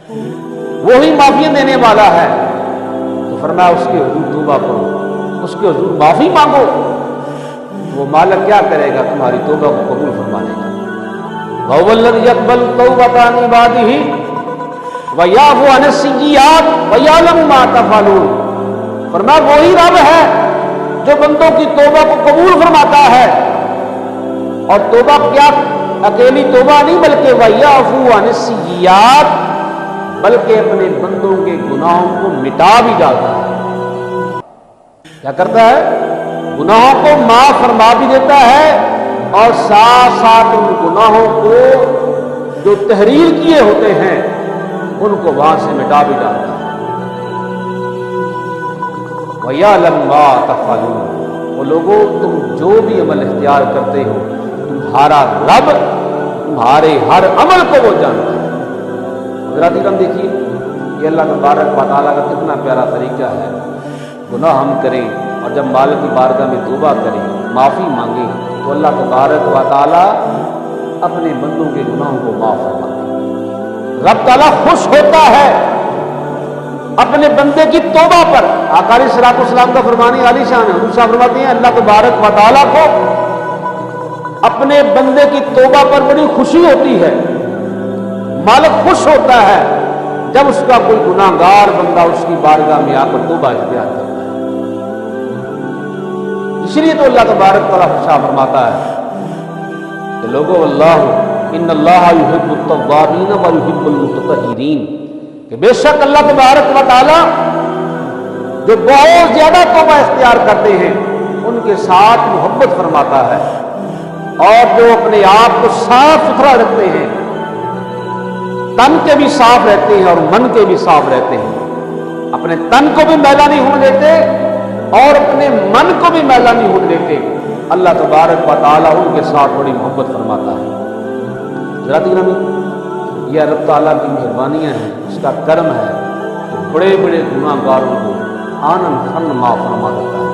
وہی معافی دینے والا ہے۔ تو فرمایا اس کے حضور توبہ کرو، اس کے حضور معافی مانگو، وہ مالک کیا کرے گا؟ تمہاری توبہ کو قبول فرما لے گا۔ وَهُوَ الَّذِي يَقْبَلُ التَّوْبَةَ عَنْ عِبَادِهِ وَيَعْفُو عَنِ السَّيِّئَاتِ وَيَعْلَمُ مَا تَفْعَلُونَ۔ فرمایا وہی رب ہے جو بندوں کی توبہ کو قبول فرماتا ہے، اور توبہ کیا اکیلی توبہ نہیں بلکہ وَيَعْفُو عَنِ السَّيِّئَاتِ، بلکہ اپنے بندوں کے گناہوں کو مٹا بھی ڈالتا ہے۔ کیا کرتا ہے؟ گناہوں کو معاف فرما بھی دیتا ہے، اور ساتھ ساتھ ان گناہوں کو جو تحریر کیے ہوتے ہیں ان کو وہاں سے مٹا بھی ڈالتا ہے۔ وَيَعْلَمُ مَا تَفْعَلُونَ، وہ لوگوں تم جو بھی عمل اختیار کرتے ہو تمہارا رب تمہارے ہر عمل کو وہ جانتا ہے۔ حضرات کرام دیکھیے یہ اللہ تبارک و تعالیٰ کا کتنا پیارا طریقہ ہے۔ گناہ ہم کریں اور جب مالک کی بارگاہ میں توبہ کریں، معافی مانگیں، تو اللہ تبارک و تعالیٰ اپنے بندوں کے گناہوں کو معاف فرماتے ہیں۔ رب تعالیٰ خوش ہوتا ہے اپنے بندے کی توبہ پر۔ آقا علیہ الصلوۃ والسلام کا فرمان عالی شان ہے، حضور صاحب فرماتے ہیں اللہ تبارک و تعالیٰ کو اپنے بندے کی توبہ پر بڑی خوشی ہوتی ہے۔ مالک خوش ہوتا ہے جب اس کا کوئی گناہ گار بندہ اس کی بارگاہ میں آ کر توبہ اختیار کرتا ہے۔ اس لیے تو اللہ تبارک تعالیٰ خوشا فرماتا ہے کہ لوگو اللہ ان اللہ یحب التوابین و یحب المتطہرین، کہ بے شک اللہ تبارک و تعالیٰ جو بہت زیادہ توبہ اختیار کرتے ہیں ان کے ساتھ محبت فرماتا ہے، اور جو اپنے آپ کو صاف ستھرا رکھتے ہیں، تن کے بھی صاف رہتے ہیں اور من کے بھی صاف رہتے ہیں، اپنے تن کو بھی میلا نہیں ہونے دیتے اور اپنے من کو بھی میلا نہیں ہونے دیتے، اللہ تبارک و تعالیٰ ان کے ساتھ بڑی محبت فرماتا ہے۔ حضرات گرامی، یہ رب تعالیٰ کی مہربانیاں ہیں، اس کا کرم ہے کہ بڑے بڑے گناہ گاروں کو آنن فن معاف فرما دیتا ہے۔